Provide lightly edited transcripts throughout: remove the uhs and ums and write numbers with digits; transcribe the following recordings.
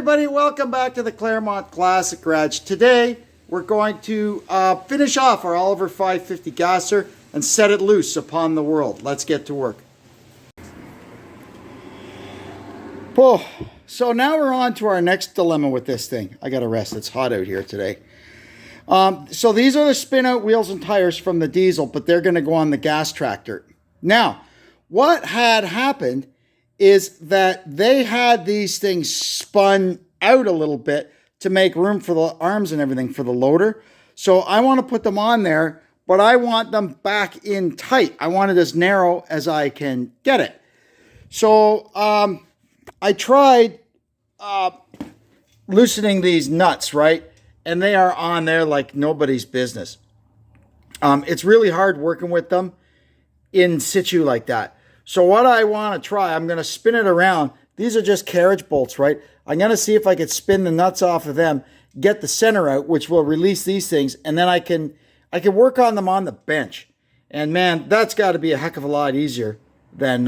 everybody, welcome back to the Claremont Classic Garage. Today we're going to finish off our Oliver 550 gasser and set it loose upon the world. Let's get to work. Oh, so now we're on to our next dilemma with this thing. I gotta rest, it's hot out here today. So these are the spin out wheels and tires from the diesel, but they're gonna go on the gas tractor. Now, what had happened is that they had these things spun out a little bit to make room for the arms and everything for the loader. So I want to put them on there, but I want them back in tight. I want it as narrow as I can get it. So I tried loosening these nuts, right? And they are on there like nobody's business. It's really hard working with them in situ like that. So what I want to try, I'm going to spin it around. These are just carriage bolts, right? I'm going to see if I could spin the nuts off of them, get the center out, which will release these things, and then I can work on them on the bench. And man, that's got to be a heck of a lot easier than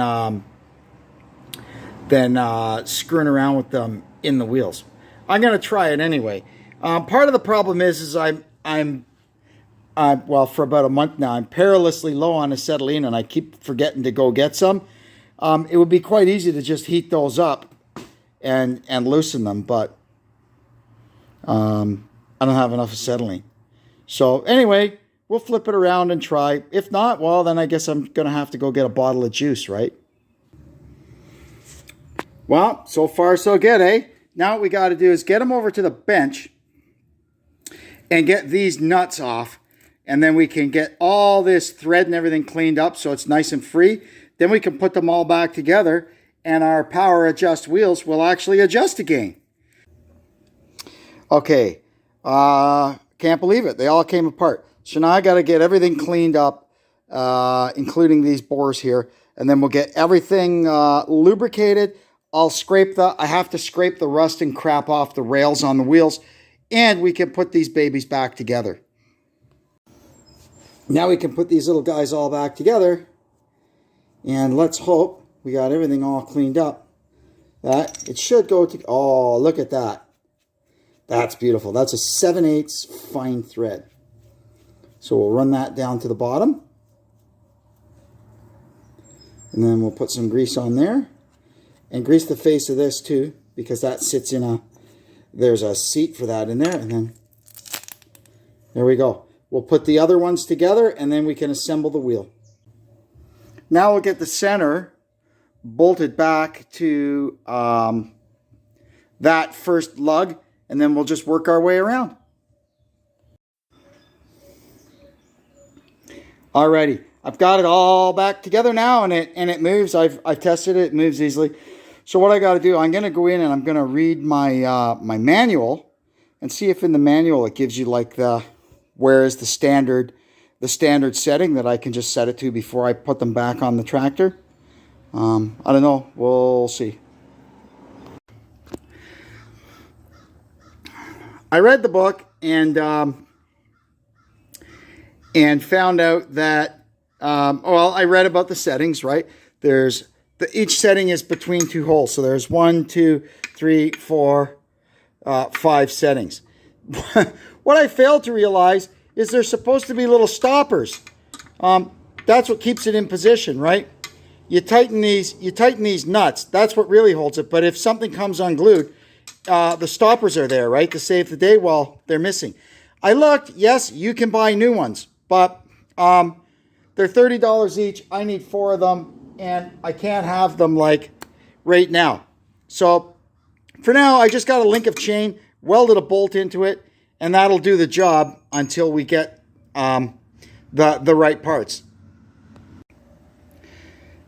screwing around with them in the wheels. I'm going to try it anyway. Part of the problem is well, for about a month now, I'm perilously low on acetylene, and I keep forgetting to go get some. It would be quite easy to just heat those up and loosen them, but I don't have enough acetylene. So anyway, we'll flip it around and try. If not, well, then I guess I'm going to have to go get a bottle of juice, right? Well, so far so good, eh? Now what we got to do is get them over to the bench and get these nuts off. And then we can get all this thread and everything cleaned up so it's nice and free. Then we can put them all back together and our power adjust wheels will actually adjust again. Okay, can't believe it. They all came apart. So now I got to get everything cleaned up, including these bores here. And then we'll get everything lubricated. I have to scrape the rust and crap off the rails on the wheels. And we can put these babies back together. Now we can put these little guys all back together, and let's hope we got everything all cleaned up. That it should go to, oh, look at that. That's beautiful. That's a 7/8 fine thread. So we'll run that down to the bottom. And then we'll put some grease on there. And grease the face of this too, because that sits in there's a seat for that in there. And then, there we go. We'll put the other ones together and then we can assemble the wheel. Now we'll get the center bolted back to that first lug, and then we'll just work our way around. Alrighty, I've got it all back together now, and it moves. I've tested it, it moves easily. So what I got to do, I'm going to go in and I'm going to read my my manual and see if in the manual it gives you like where is the standard setting that I can just set it to before I put them back on the tractor. I don't know. We'll see. I read the book and found out that well, I read about the settings, right? Each setting is between two holes. So there's 1, 2, 3, 4, 5 settings. What I failed to realize is there's supposed to be little stoppers. That's what keeps it in position, right? You tighten these nuts. That's what really holds it. But if something comes unglued, the stoppers are there, right, to save the day. Well, they're missing. I looked. Yes, you can buy new ones, but they're $30 each. I need 4 of them, and I can't have them like right now. So for now, I just got a link of chain, welded a bolt into it, and that'll do the job until we get the right parts.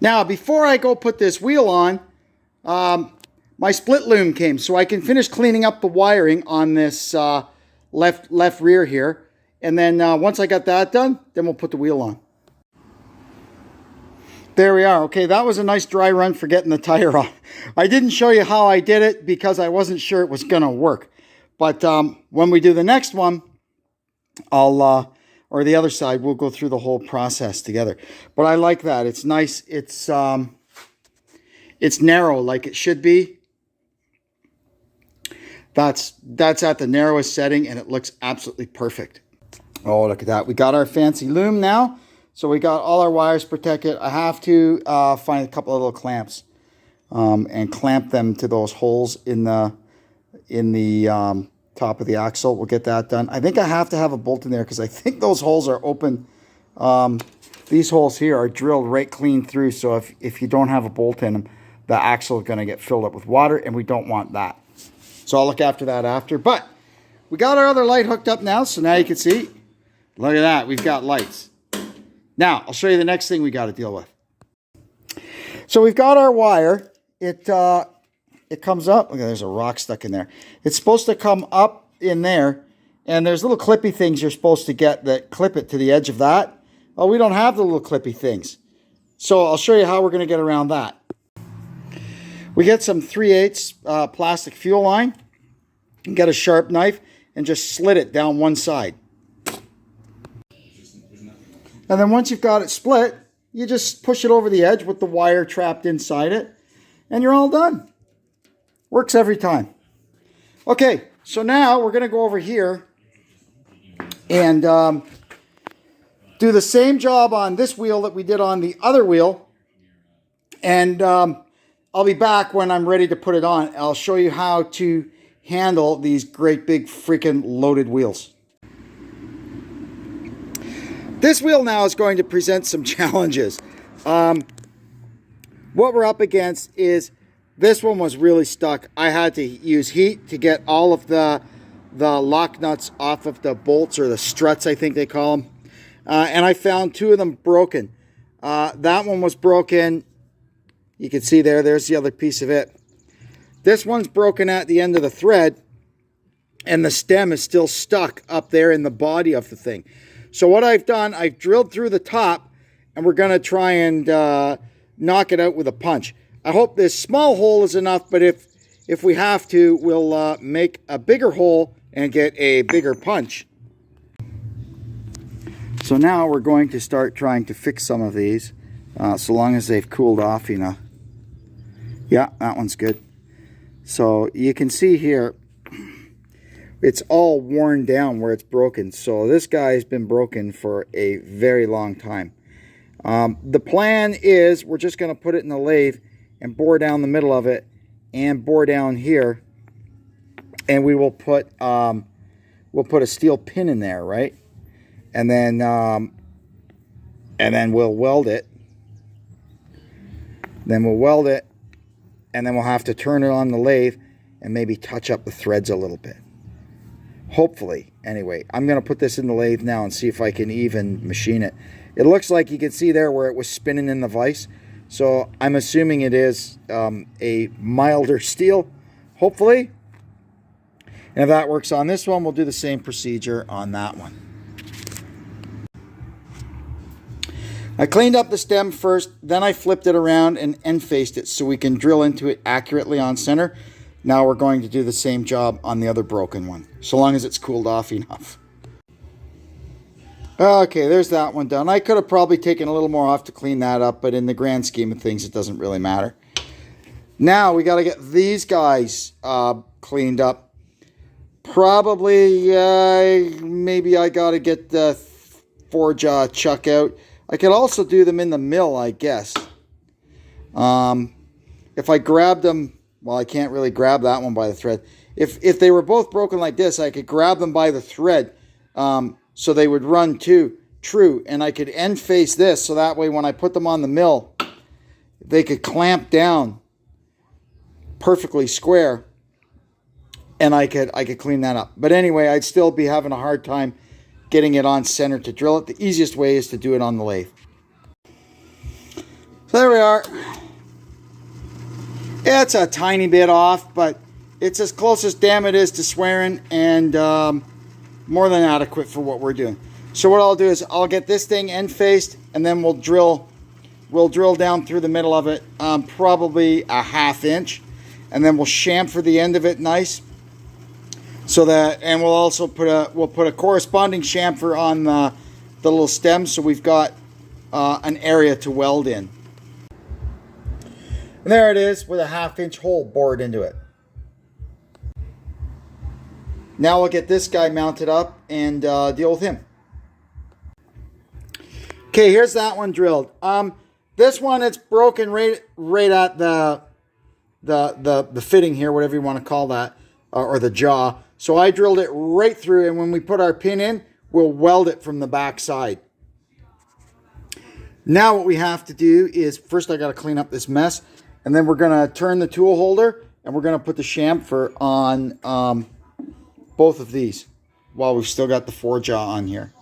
Now, before I go put this wheel on, my split loom came, so I can finish cleaning up the wiring on this left rear here. And then once I got that done, then we'll put the wheel on. There we are. Okay, that was a nice dry run for getting the tire on. I didn't show you how I did it because I wasn't sure it was going to work. But when we do the next one, or the other side, we'll go through the whole process together. But I like that. It's nice. It's narrow like it should be. That's at the narrowest setting, and it looks absolutely perfect. Oh, look at that. We got our fancy loom now. So we got all our wires protected. I have to find a couple of little clamps and clamp them to those holes in the top of the axle. We'll get that done. I think I have to have a bolt in there because I think those holes are open. These holes here are drilled right clean through. So if you don't have a bolt in them, the axle is going to get filled up with water, and we don't want that. So I'll look after that after. But we got our other light hooked up now. So now you can see. Look at that. We've got lights. Now, I'll show you the next thing we got to deal with. So we've got our wire. It comes up. Look, there's a rock stuck in there. It's supposed to come up in there. And there's little clippy things you're supposed to get that clip it to the edge of that. Well, we don't have the little clippy things. So I'll show you how we're going to get around that. We get some 3/8 plastic fuel line. And get a sharp knife and just slit it down one side. And then once you've got it split, you just push it over the edge with the wire trapped inside it. And you're all done. Works every time. Okay, so now we're going to go over here and do the same job on this wheel that we did on the other wheel. And I'll be back when I'm ready to put it on. I'll show you how to handle these great big freaking loaded wheels. This wheel now is going to present some challenges. What we're up against is this one was really stuck. I had to use heat to get all of the lock nuts off of the bolts, or the struts I think they call them. And I found 2 of them broken. That one was broken. You can see there's the other piece of it. This one's broken at the end of the thread, and the stem is still stuck up there in the body of the thing. So what I've done, I've drilled through the top, and we're going to try and knock it out with a punch. I hope this small hole is enough, but if we have to, we'll make a bigger hole and get a bigger punch. So now we're going to start trying to fix some of these, so long as they've cooled off enough. Yeah, that one's good. So you can see here, it's all worn down where it's broken. So this guy's been broken for a very long time. The plan is we're just going to put it in the lathe and bore down the middle of it and bore down here, and we will put we'll put a steel pin in there, right? And then we'll weld it. Then we'll weld it, and then we'll have to turn it on the lathe and maybe touch up the threads a little bit. Hopefully. Anyway, I'm going to put this in the lathe now and see if I can even machine it. It looks like you can see there where it was spinning in the vise. So I'm assuming it is a milder steel, hopefully. And if that works on this one, we'll do the same procedure on that one. I cleaned up the stem first, then I flipped it around and end faced it so we can drill into it accurately on center. Now we're going to do the same job on the other broken one, so long as it's cooled off enough. Okay, there's that one done. I could have probably taken a little more off to clean that up, but in the grand scheme of things, it doesn't really matter. Now we got to get these guys cleaned up. Probably, maybe I got to get the forge chuck out. I could also do them in the mill, I guess. If I grabbed them, well, I can't really grab that one by the thread. If they were both broken like this, I could grab them by the thread, so they would run true, and I could end face this, so that way when I put them on the mill, they could clamp down perfectly square, and I could clean that up. But anyway, I'd still be having a hard time getting it on center to drill it. The easiest way is to do it on the lathe. So there we are. It's a tiny bit off, but it's as close as damn it is to swearing, and more than adequate for what we're doing. So what I'll do is I'll get this thing end faced, and then we'll drill down through the middle of it, probably a 1/2 inch, and then we'll chamfer the end of it nice. So that, and we'll also put a corresponding chamfer on the little stem, so we've got an area to weld in. And there it is with a 1/2 inch hole bored into it. Now we'll get this guy mounted up and deal with him. Okay, here's that one drilled. This one, it's broken right at the fitting here, whatever you want to call that, or the jaw. So I drilled it right through, and when we put our pin in, we'll weld it from the back side. Now what we have to do is, first I got to clean up this mess, and then we're going to turn the tool holder, and we're going to put the chamfer on both of these while we've still got the 4-jaw on here.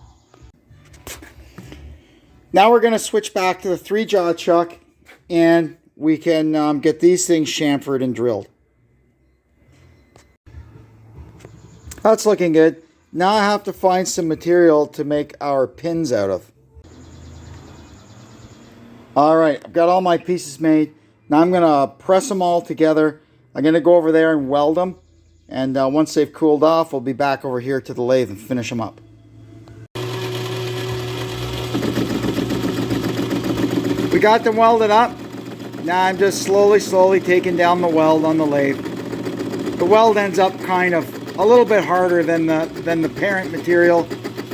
Now we're going to switch back to the 3-jaw chuck, and we can get these things chamfered and drilled. That's looking good. Now I have to find some material to make our pins out of. All right, I've got all my pieces made. Now I'm going to press them all together. I'm going to go over there and weld them. And once they've cooled off, we'll be back over here to the lathe and finish them up. We got them welded up. Now I'm just slowly taking down the weld on the lathe. The weld ends up kind of a little bit harder than the parent material.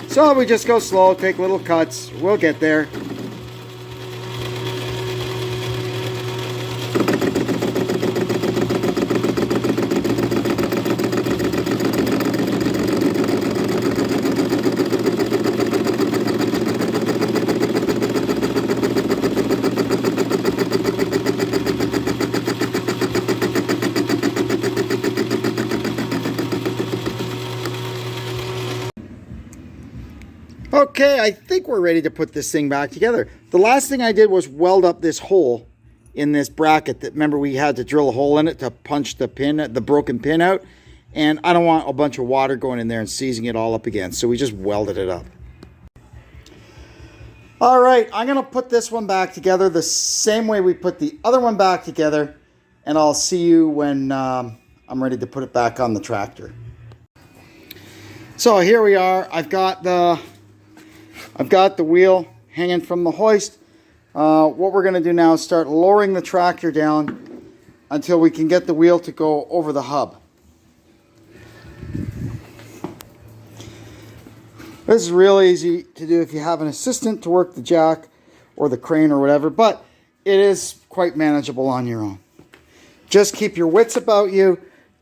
So we just go slow, take little cuts. We'll get there. Okay, I think we're ready to put this thing back together. The last thing I did was weld up this hole in this bracket. That, remember, we had to drill a hole in it to punch the pin, the broken pin out. And I don't want a bunch of water going in there and seizing it all up again. So we just welded it up. All right, I'm going to put this one back together the same way we put the other one back together. And I'll see you when I'm ready to put it back on the tractor. So here we are. I've got the wheel hanging from the hoist. What we're going to do now is start lowering the tractor down until we can get the wheel to go over the hub. This is real easy to do if you have an assistant to work the jack or the crane or whatever, but it is quite manageable on your own. Just keep your wits about you.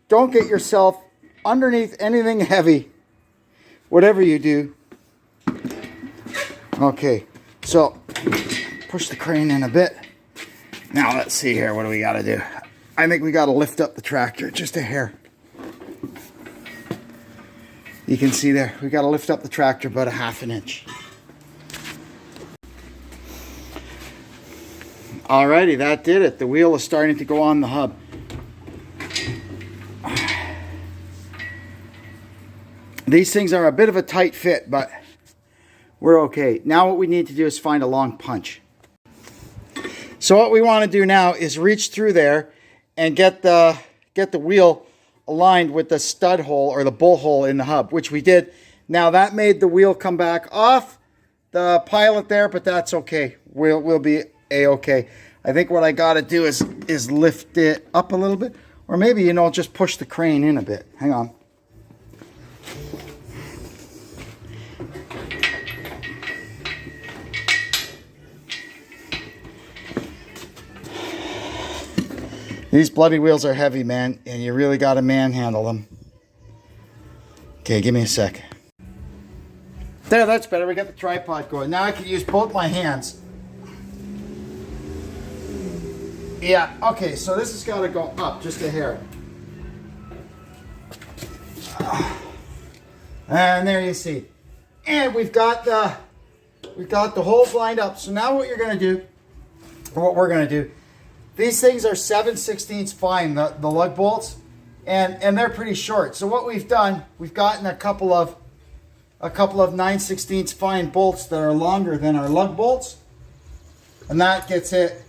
Don't get yourself underneath anything heavy, whatever you do. Okay, so push the crane in a bit. Now let's see here, what do we got to do? I think we got to lift up the tractor just a hair. You can see there, we got to lift up the tractor about a ½ an inch. Alrighty, that did it. The wheel is starting to go on the hub. These things are a bit of a tight fit, but we're okay. Now what we need to do is find a long punch. So what we want to do now is reach through there and get the wheel aligned with the stud hole or the bull hole in the hub, which we did. Now that made the wheel come back off the pilot there, but that's okay. We'll be a-okay. I think what I got to do is lift it up a little bit, or maybe, you know, just push the crane in a bit. Hang on. These bloody wheels are heavy, man, and you really got to manhandle them. Okay, give me a sec. There, that's better. We got the tripod going. Now I can use both my hands. Yeah, okay, so this has got to go up just a hair. And there you see. And we've got the holes lined up. So now what you're going to do, or what we're going to do, these things are 7/16 fine, the lug bolts, and they're pretty short. So what we've done, we've gotten a couple of 9/16 fine bolts that are longer than our lug bolts, and that gets it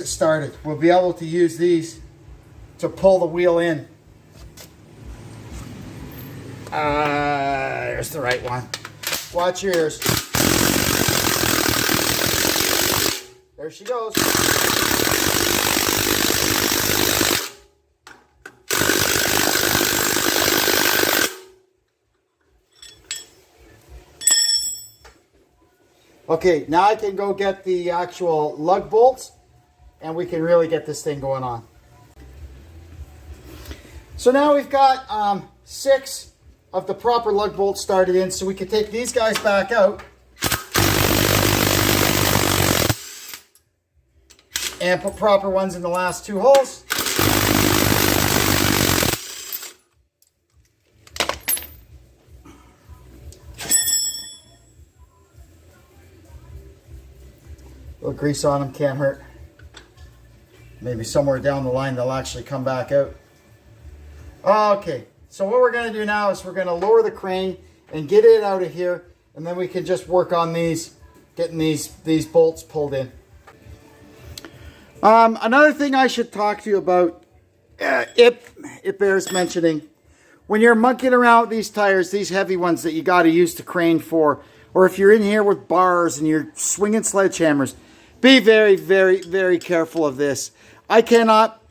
started. We'll be able to use these to pull the wheel in. There's the right one. Watch your ears. There she goes. Okay, now I can go get the actual lug bolts and we can really get this thing going on. So now we've got 6 of the proper lug bolts started in, so we can take these guys back out and put proper ones in the last 2 holes. A little grease on them can't hurt. Maybe somewhere down the line they'll actually come back out. Okay, so what we're going to do now is we're going to lower the crane and get it out of here, and then we can just work on these, getting these bolts pulled in. Another thing I should talk to you about, it bears mentioning, when you're monkeying around with these tires, these heavy ones that you got to use the crane for, or if you're in here with bars and you're swinging sledgehammers, be very, very, very careful of this. I cannot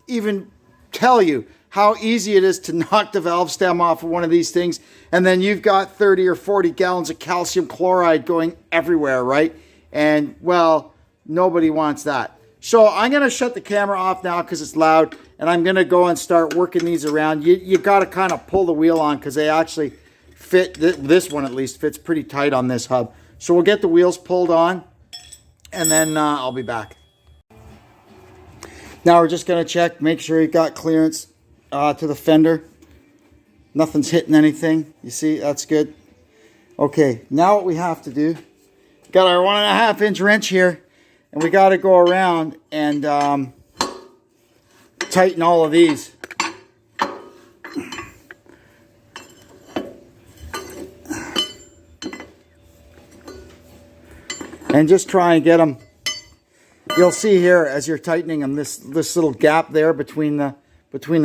even tell you how easy it is to knock the valve stem off of one of these things, and then you've got 30 or 40 gallons of calcium chloride going everywhere, right? And, well, nobody wants that. So I'm going to shut the camera off now because it's loud, and I'm going to go and start working these around. You got to kind of pull the wheel on because they actually fit, this one at least fits pretty tight on this hub. So we'll get the wheels pulled on, and then I'll be back. Now we're just going to check, make sure you've got clearance to the fender. Nothing's hitting anything. You see, that's good. Okay, now what we have to do, got our 1.5 inch wrench here, and we got to go around and tighten all of these. And just try and get them. You'll see here as you're tightening them, this little gap there between the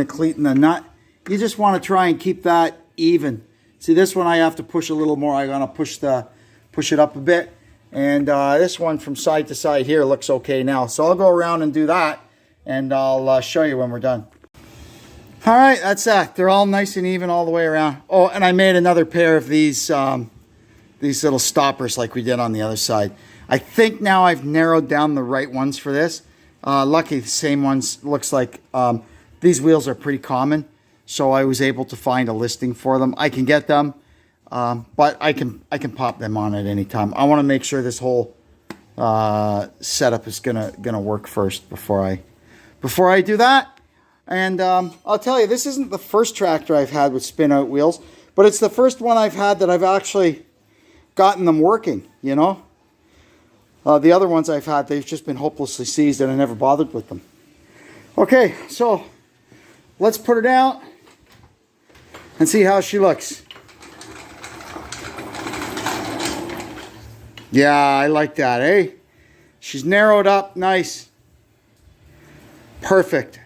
cleat and the nut. You just want to try and keep that even. See, this one I have to push a little more. I'm gonna push it up a bit, and this one from side to side here looks okay now. So I'll go around and do that, and I'll show you when we're done. All right, that's that. They're all nice and even all the way around. Oh, and I made another pair of these little stoppers like we did on the other side. I think now I've narrowed down the right ones for this. Lucky the same ones. Looks like these wheels are pretty common, so I was able to find a listing for them. I can get them, but I can pop them on at any time. I want to make sure this whole setup is gonna work first before I do that. And I'll tell you, this isn't the first tractor I've had with spin out wheels, but it's the first one I've had that I've actually gotten them working, you know. The other ones I've had, they've just been hopelessly seized and I never bothered with them. Okay, so let's put her down and see how she looks. Yeah, I like that, eh? She's narrowed up, nice. Perfect.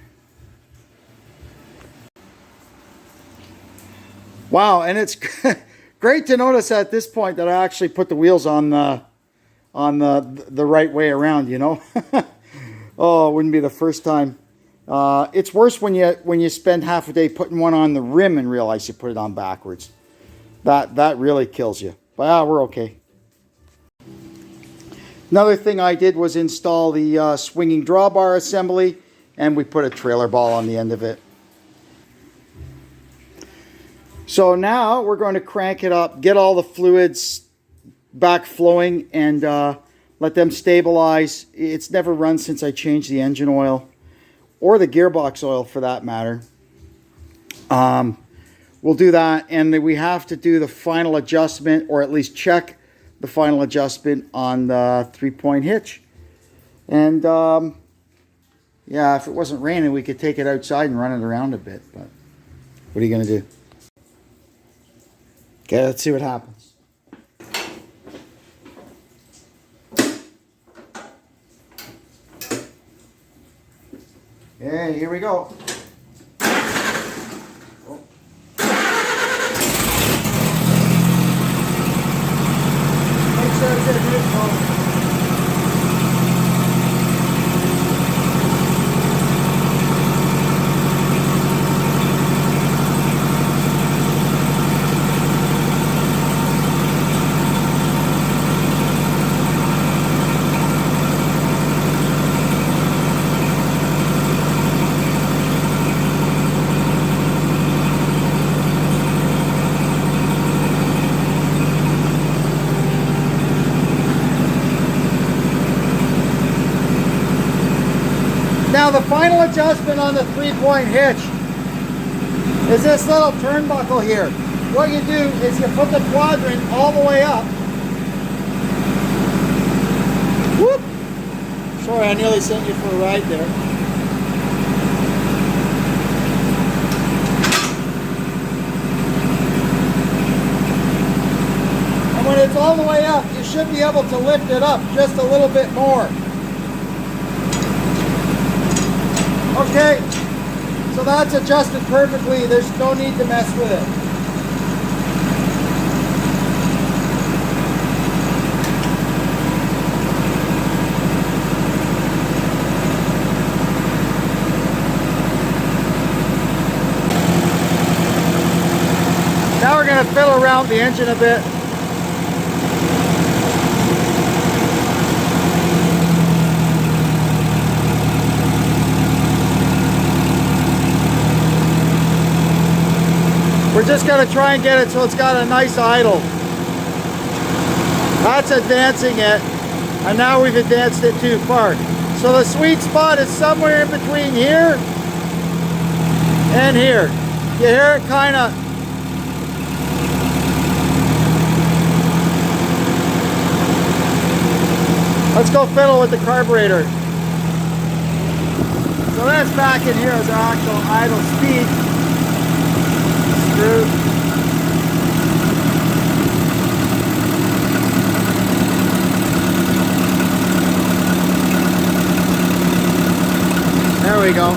Wow, and it's great to notice at this point that I actually put the wheels on the right way around, you know. Oh, it wouldn't be the first time. It's worse when you spend half a day putting one on the rim and realize you put it on backwards. That really kills you. But we're okay. Another thing I did was install the swinging drawbar assembly, and we put a trailer ball on the end of it. So now we're going to crank it up, get all the fluids back flowing, and let them stabilize. It's never run since I changed the engine oil, or the gearbox oil for that matter. We'll do that, and then we have to do the final adjustment, or at least check the final adjustment on the 3-point hitch. And yeah, if it wasn't raining, we could take it outside and run it around a bit, but what are you going to do? Okay, let's see what happens. Yeah, here we go. Oh. Make sure it's in here, folks. Now the final adjustment on the 3-point hitch is this little turnbuckle here. What you do is you put the quadrant all the way up. Whoop! Sorry, I nearly sent you for a ride there. And when it's all the way up, you should be able to lift it up just a little bit more. Okay, so that's adjusted perfectly. There's no need to mess with it. Now we're going to fiddle around the engine a bit. We're just going to try and get it so it's got a nice idle. That's advancing it, and now we've advanced it too far. So the sweet spot is somewhere in between here and here. You hear it kind of... Let's go fiddle with the carburetor. So this back in here is our actual idle speed. Screw. There we go.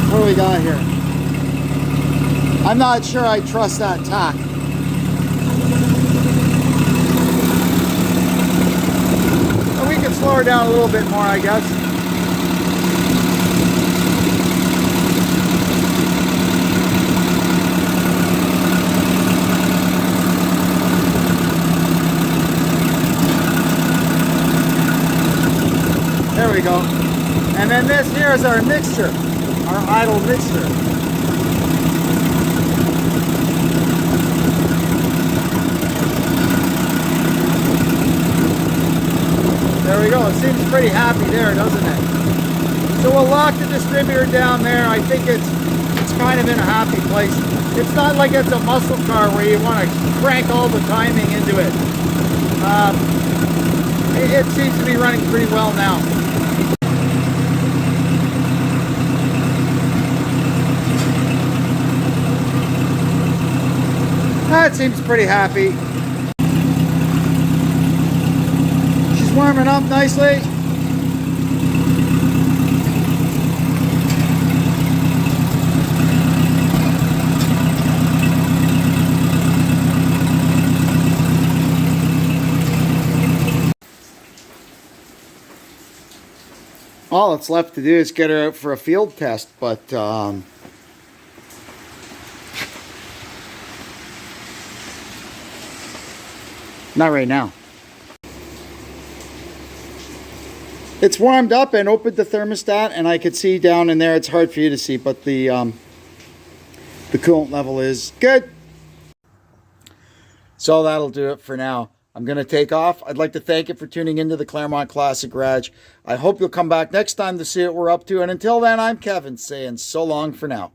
What do we got here? I'm not sure I trust that tack. We can slow her down a little bit more, I guess. There we go. And then this here is our mixture, our idle mixture. There we go. It seems pretty happy there, doesn't it? So we'll lock the distributor down there. I think it's kind of in a happy place. It's not like it's a muscle car where you want to crank all the timing into it. It seems to be running pretty well now. That seems pretty happy. She's warming up nicely. All that's left to do is get her out for a field test, but not right now. It's warmed up and opened the thermostat, and I could see down in there. It's hard for you to see, but the coolant level is good. So that'll do it for now. I'm going to take off. I'd like to thank you for tuning into the Claremont Classic Garage. I hope you'll come back next time to see what we're up to. And until then, I'm Kevin saying so long for now.